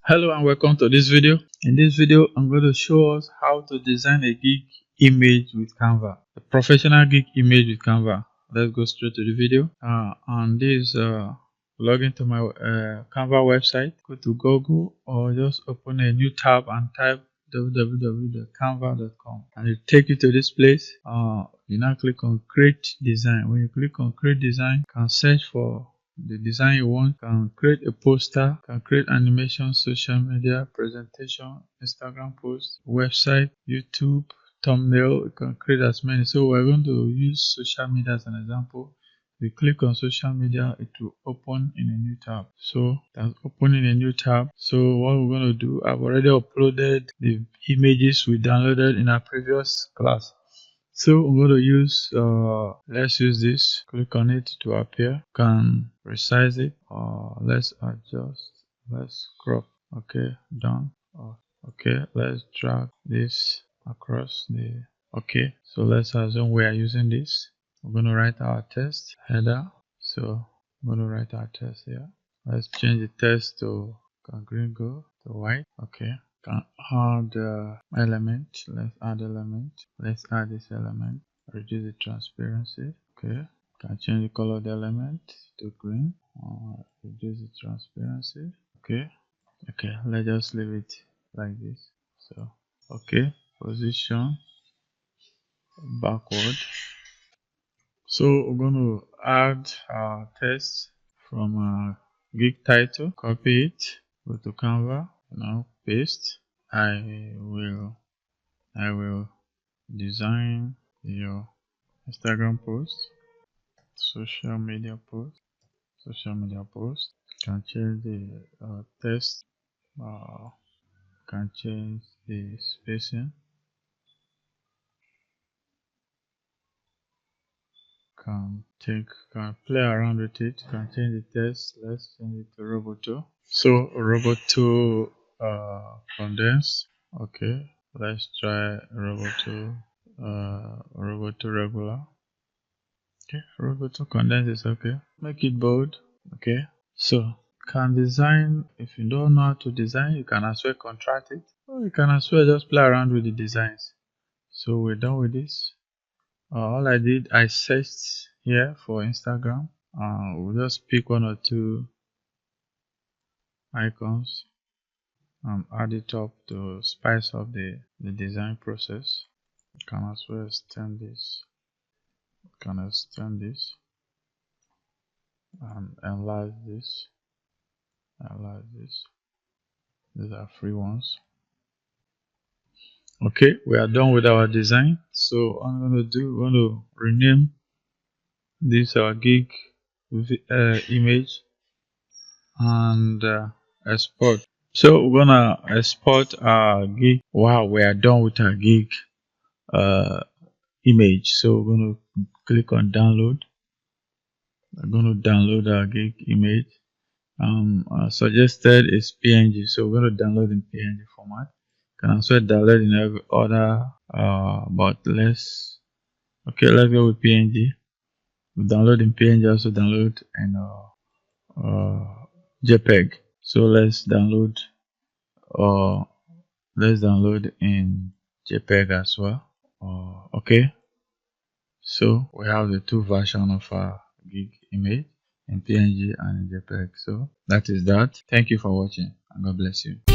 Hello and welcome to this video. In this video, I'm going to show us how to design a gig image with Canva, a professional gig image with Canva. Let's go straight to the video. On this, log into my Canva website. Go to Google or just open a new tab and type www.canva.com, and it take you to this place. You now click on create design. When you click on create design, you can search for the design you want, can create a poster, can create animation, social media, presentation, Instagram post, website, YouTube, thumbnail. You can create as many. So we're going to use social media as an example. We click on social media, it will open in a new tab. So that's opening a new tab. So what we're going to do, I've already uploaded the images we downloaded in our previous class. So I'm going to use, let's use this, click on it to appear, can resize it, let's adjust, let's crop, okay, done, okay, let's drag this across the, okay, so let's assume we are using this. We're going to write our text header, so I'm going to write our text here. Let's change the text to green go to white, okay. Can add element. Let's add element. Let's add this element. Reduce the transparency. Okay. Can change the color of the element to green. Reduce the transparency. Okay. Okay. Let's just leave it like this. So okay. Position backward. So we're going to add our text from our gig title. Copy it. Go to Canva. Now paste. I will design your Instagram post, social media post. Can change the text. Can change the spacing. Can play around with it. Can change the text. Let's change it to Roboto. So Roboto condense. Okay, let's try Roboto regular. Okay, Roboto condense is okay. Make it bold. Okay, so can design. If you don't know how to design, you can as well contract it, or you can as well just play around with the designs. So we're done with this. All I did, I searched here for Instagram. We'll just pick one or two icons and add it up to spice up the design process. You can as well extend this. And enlarge this. These are free ones. Okay, we are done with our design. So what I'm going to do, we're going to rename this our gig image and export. So we're gonna export our gig. Wow, we are done with our gig image. So we're going to click on download. I'm going to download our gig image. Suggested is PNG, so we're going to download in PNG format. Can also download in every other, but let's go with PNG. We download in PNG, also download in JPEG. So let's download in JPEG as well. Okay, so we have the two versions of our gig image, in PNG and in JPEG. So that is that. Thank you for watching and God bless you.